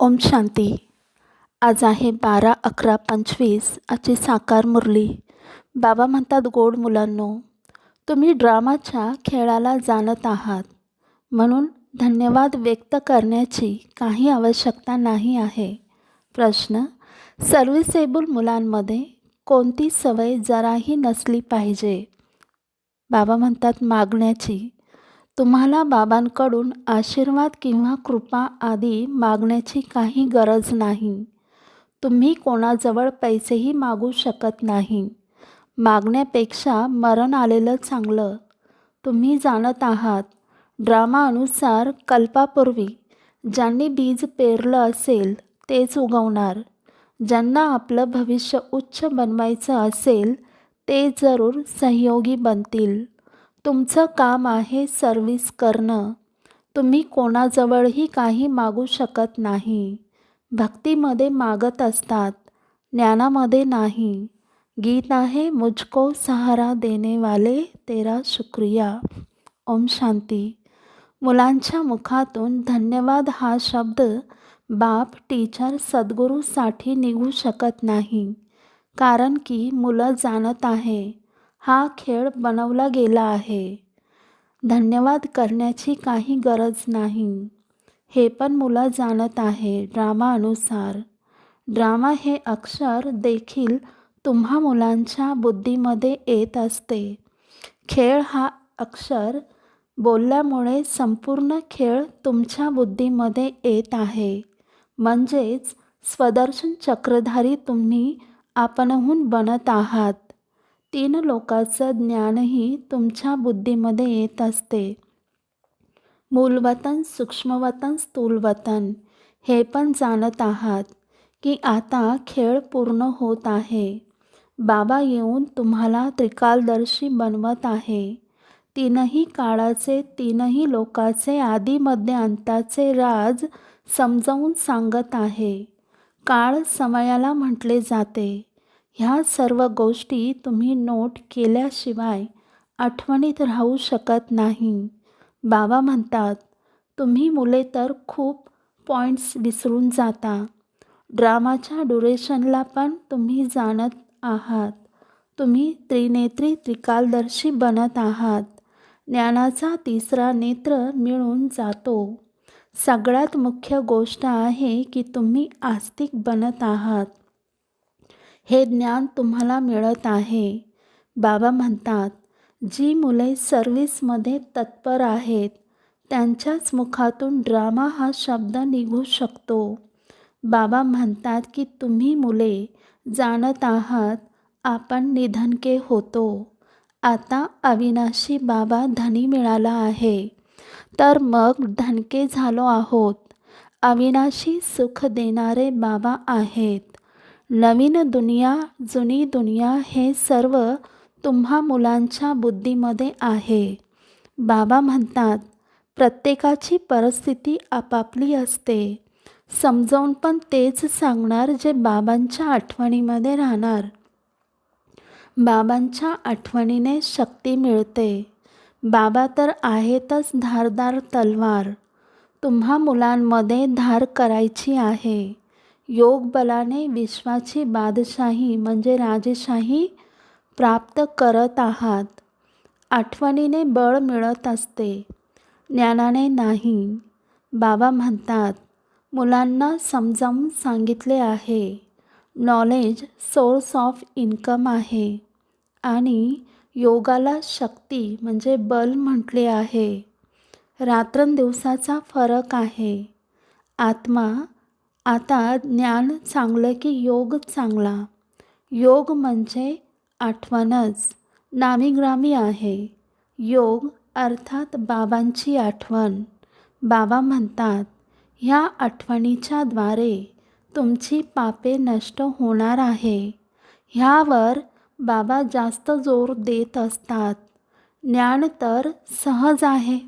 ओम शांती. आज आहे 12/11/25 आजची साकार मुरली. बाबा म्हणतात, गोड मुलांनो, तुम्ही ड्रामाच्या खेळाला जाणत आहात म्हणून धन्यवाद व्यक्त करण्याची काही आवश्यकता नाही आहे. प्रश्न: सर्व्हिसेबल मुलांमध्ये कोणती सवय जराही नसली पाहिजे? बाबा म्हणतात, मागण्याची. तुम्हाला बाबांकडून आशीर्वाद किंवा कृपा आदी मागण्याची काही गरज नाही. तुम्ही कोणाजवळ पैसेही मागू शकत नाही. मागण्यापेक्षा मरण आलेलं चांगलं. तुम्ही जाणत आहात, ड्रामानुसार कल्पापूर्वी ज्यांनी बीज पेरलं असेल तेच उगवणार. ज्यांना आपलं भविष्य उच्च बनवायचं असेल ते जरूर सहयोगी बनतील. तुमचं काम आहे सर्व्हिस करणं. तुम्ही कोणाजवळही काही मागू शकत नाही. भक्तीमध्ये मागत असतात, ज्ञानामध्ये नाही. गीत आहे, मुझको सहारा देने वाले तेरा शुक्रिया. ओम शांती. मुलांच्या मुखातून धन्यवाद हा शब्द बाप, टीचर, सद्गुरूसाठी निघू शकत नाही. कारण की मुलं जाणत आहे, हा खेळ बनवला गेला आहे. धन्यवाद करण्याची काही गरज नाही. हे पण मुलं जाणत आहे ड्रामानुसार. ड्रामा हे अक्षर देखील तुम्हा मुलांच्या बुद्धीमध्ये येत असते. खेळ हा अक्षर बोलल्यामुळे संपूर्ण खेळ तुमच्या बुद्धीमध्ये येत आहे. म्हणजेच स्वदर्शन चक्रधारी तुम्ही आपणहून बनत आहात. 3 लोकांचं ज्ञानही तुमच्या बुद्धीमध्ये येत असते. मूलवतन, सूक्ष्मवतन, स्थूलवतन. हे पण जाणत आहात की आता खेळ पूर्ण होत आहे. बाबा येऊन तुम्हाला त्रिकालदर्शी बनवत आहे. 3ही काळाचे, 3ही लोकाचे, आदी मध्य अंताचे राज समजावून सांगत आहे. काळ समयाला म्हटले जाते. ह्या सर्व गोष्टी तुम्ही नोट केल्याशिवाय आठवणीत राहू शकत नाही. बाबा म्हणतात, तुम्ही मुले तर खूप पॉईंट्स विसरून जाता. ड्रामाच्या ड्युरेशनला पण तुम्ही जाणत आहात. तुम्ही त्रिनेत्री, त्रिकालदर्शी बनत आहात. ज्ञानाचा 3रा नेत्र मिळून जातो. सगळ्यात मुख्य गोष्ट आहे की तुम्ही आस्तिक बनत आहात. हे ज्ञान तुम्हाला मिळत आहे. बाबा म्हणतात, जी मुले सर्व्हिसमध्ये तत्पर आहेत त्यांच्याच मुखातून ड्रामा हा शब्द निघू शकतो. बाबा म्हणतात की तुम्ही मुले जाणत आहात, आपण निधनके होतो. आता अविनाशी बाबा धनी मिळाला आहे, तर मग धनके झालो आहोत. अविनाशी सुख देणारे बाबा आहेत. नवीन दुनिया, जुनी दुनिया हे सर्व तुम्हा मुलांच्या बुद्धीमध्ये आहे. बाबा म्हणतात, प्रत्येकाची परिस्थिती आपापली असते. समजावून पण तेच सांगणार जे बाबांच्या आठवणीमध्ये राहणार. बाबांच्या आठवणीने शक्ती मिळते. बाबा तर आहेतच धारदार तलवार. तुम्हा मुलांमध्ये धार करायची आहे. योग बलाने विश्वाची बादशाही म्हणजे राजशाही प्राप्त करत आहात. आठवणीने बळ मिळत असते, ज्ञानाने नाही. बाबा म्हणतात, मुलांना समजावून सांगितले आहे. नॉलेज सोर्स ऑफ इन्कम आहे आणि योगाला शक्ती म्हणजे बल म्हटले आहे. रात्रंदिवसाचा फरक आहे. आत्मा आता ज्ञान चांगलं की योग चांगला. योग म्हणजे आठवणच नामीग्रामी आहे. योग अर्थात बाबांची आठवण. बाबा म्हणतात, ह्या आठवणीच्या द्वारे तुमची पापे नष्ट होणार आहे. ह्यावर बाबा जास्त जोर देत असतात. ज्ञान तर सहज आहे.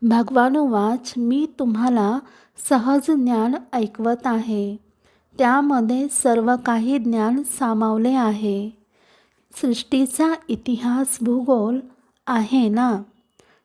भगवानुवाच, मी तुम्हाला सहज ज्ञान ऐकवत आहे. त्यामध्ये सर्व काही ज्ञान सामावले आहे. सृष्टीचा इतिहास, भूगोल आहे ना.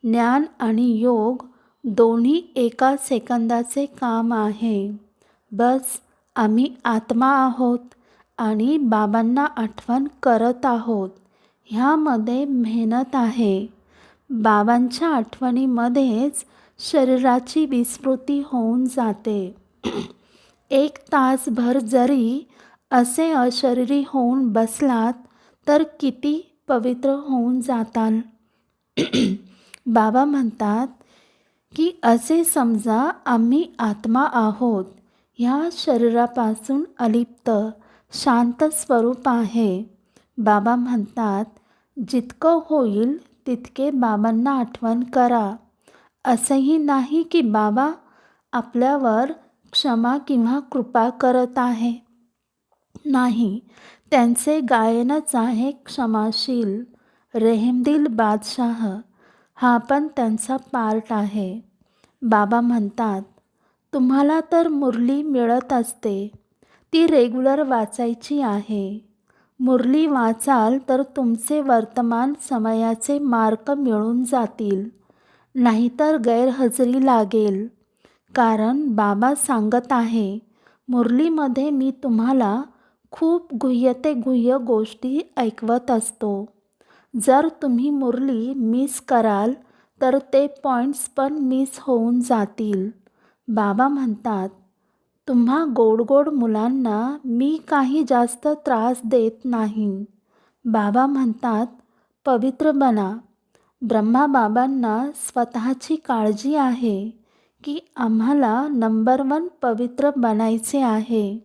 ज्ञान आणि योग दोन्ही एका सेकंदाचे काम आहे. बस आम्ही आत्मा आहोत आणि बाबांना आठवण करत आहोत. ह्यामध्ये मेहनत आहे. बाबांच्या आठवणीमध्येच शरीराची विस्मृती होऊन जाते. 1 तासभर जरी असे अशरीरी होऊन बसलात तर किती पवित्र होऊन जाताल. बाबा म्हणतात की असे समजा आम्ही आत्मा आहोत. ह्या शरीरापासून अलिप्त शांत स्वरूप आहे. बाबा म्हणतात जितकं होईल तितके बाबांना आठवण करा. असंही नाही की बाबा आपल्यावर क्षमा किंवा कृपा करत आहे. नाही, त्यांचे गायनच आहे क्षमाशील, रेहमदिल बादशाह. हा पण त्यांचा पार्ट आहे. बाबा म्हणतात तुम्हाला तर मुरली मिळत असते, ती रेग्युलर वाचायची आहे. मुरली वाचाल तर तुमचे वर्तमान समयाचे मार्क मिळून जातील, नाहीतर गैरहजेरी लागेल. कारण बाबा सांगत आहे मुरलीमध्ये मी तुम्हाला खूप गुह्य ते गुह्य गोष्टी ऐकवत असतो. जर तुम्ही मुरली मिस कराल तर ते पॉईंट्स पण मिस होऊन जातील. बाबा म्हणतात तुम्हा गोड गोड मुलांना मी काही जास्त त्रास देत नाही. बाबा म्हणतात पवित्र बना. ब्रह्मा बाबांना स्वतःची काळजी आहे की आम्हाला नंबर 1 पवित्र बनायचे आहे.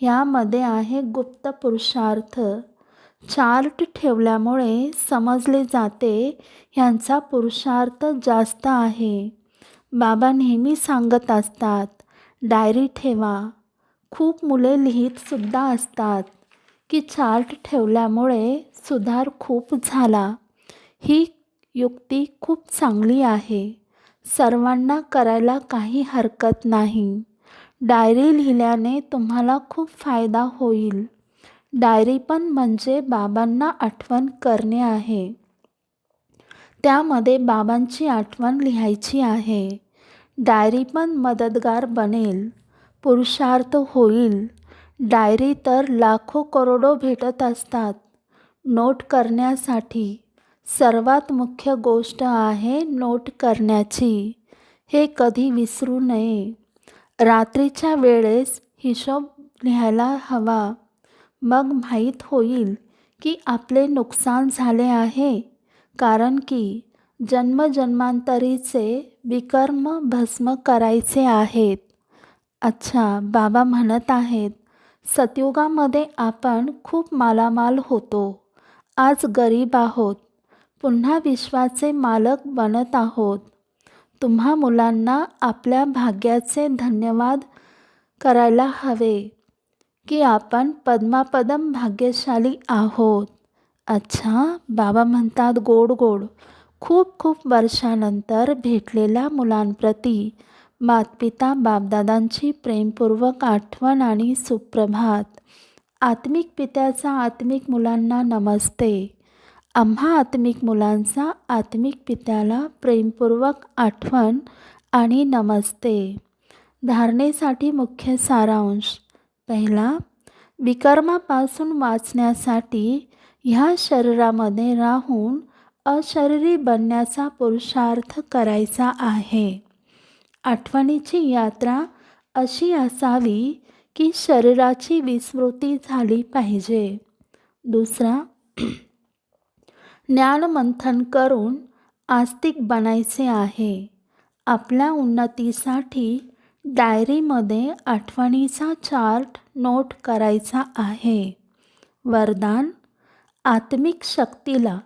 ह्यामध्ये आहे गुप्त पुरुषार्थ. चार्ट ठेवल्यामुळे समजले जाते ह्यांचा पुरुषार्थ जास्त आहे. बाबा नेहमी सांगत असतात डायरी ठेवा. खूप मुले लिहितसुद्धा असतात की चार्ट ठेवल्यामुळे सुधार खूप झाला. ही युक्ती खूप चांगली आहे. सर्वांना करायला काही हरकत नाही. डायरी लिहिल्याने तुम्हाला खूप फायदा होईल. डायरी पण म्हणजे बाबांना आठवण करणे आहे. त्यामध्ये बाबांची आठवण लिहायची आहे. डायरी पण मदतगार बनेल, पुरुषार्थ होईल. डायरी तर लाखो करोडो भेटत असतात. नोट करण्यासाठी सर्वात मुख्य गोष्ट आहे नोट करण्याची. हे कधी विसरू नये. रात्रीच्या वेळेस हिशोब लिहायला हवा. मग माहीत होईल की आपले नुकसान झाले आहे. कारण की जन्मजन्मांतरीचे विकर्म भस्म करायचे आहेत. अच्छा, बाबा म्हणत आहेत सतयुगामध्ये आपण खूप मालामाल होतो. आज गरीब आहोत. पुन्हा विश्वाचे मालक बनत आहोत. तुम्हा मुलांना आपल्या भाग्याचे धन्यवाद करायला हवे की आपण पद्मापदम भाग्यशाली आहोत. अच्छा, बाबा म्हणतात गोड गोड. खूप खूप वर्षानंतर भेटलेल्या मुलांप्रती मातपिता बापदादांची प्रेमपूर्वक आठवण आणि सुप्रभात. आत्मिक पित्याचा आत्मिक मुलांना नमस्ते. आम्हा आत्मिक मुलांचा आत्मिक पित्याला प्रेमपूर्वक आठवण आणि नमस्ते. धारणेसाठी मुख्य सारांश. पहिला, विकर्मापासून वाचण्यासाठी ह्या शरीरामध्ये राहून अशरीरी बनण्याचा पुरुषार्थ करायचा आहे. आठवणीची यात्रा अशी असावी की शरीराची विस्मृती झाली पाहिजे. दुसरा, ज्ञानमंथन करून आस्तिक बनायचे आहे. आपल्या उन्नतीसाठी डायरीमध्ये आठवणीचा चार्ट नोट करायचा आहे. वरदान, आत्मिक शक्तीला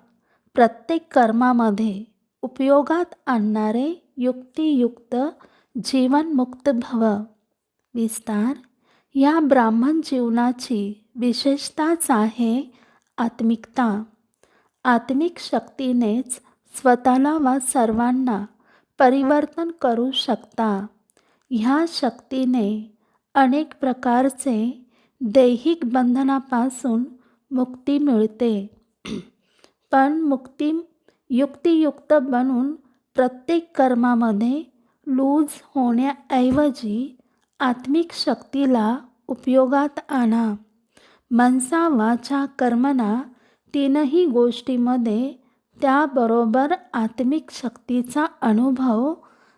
प्रत्येक कर्मामध्ये उपयोगात आणणारे युक्तियुक्त जीवनमुक्त भव. विस्तार, या ब्राह्मण जीवनाची विशेषताच आहे आत्मिकता. आत्मिक शक्तीनेच स्वतःला व सर्वांना परिवर्तन करू शकता. ह्या शक्तीने अनेक प्रकारचे दैहिक बंधनापासून मुक्ती मिळते. पण युक्तियुक्त बनून प्रत्येक कर्मामध्ये लूज होण्याऐवजी आत्मिक शक्तीला उपयोगात आणा. मनसा वाचा कर्मणा तीनही गोष्टींमध्ये त्याबरोबर आत्मिक शक्तीचा अनुभव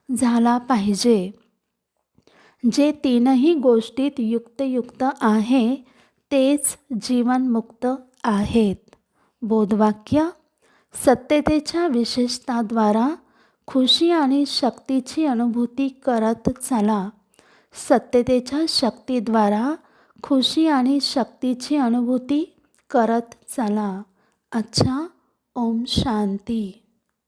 झाला पाहिजे. जे तीनही गोष्टीत युक्त आहे तेच जीवनमुक्त आहेत. बोधवाक्य: सत्यतेच्या विशेषताद्वारा खुशी आणि शक्तीची अनुभूती करत चला. सत्यतेच्या शक्तीद्वारा खुशी आणि शक्तीची अनुभूती करत चला. अच्छा. ओम शांती.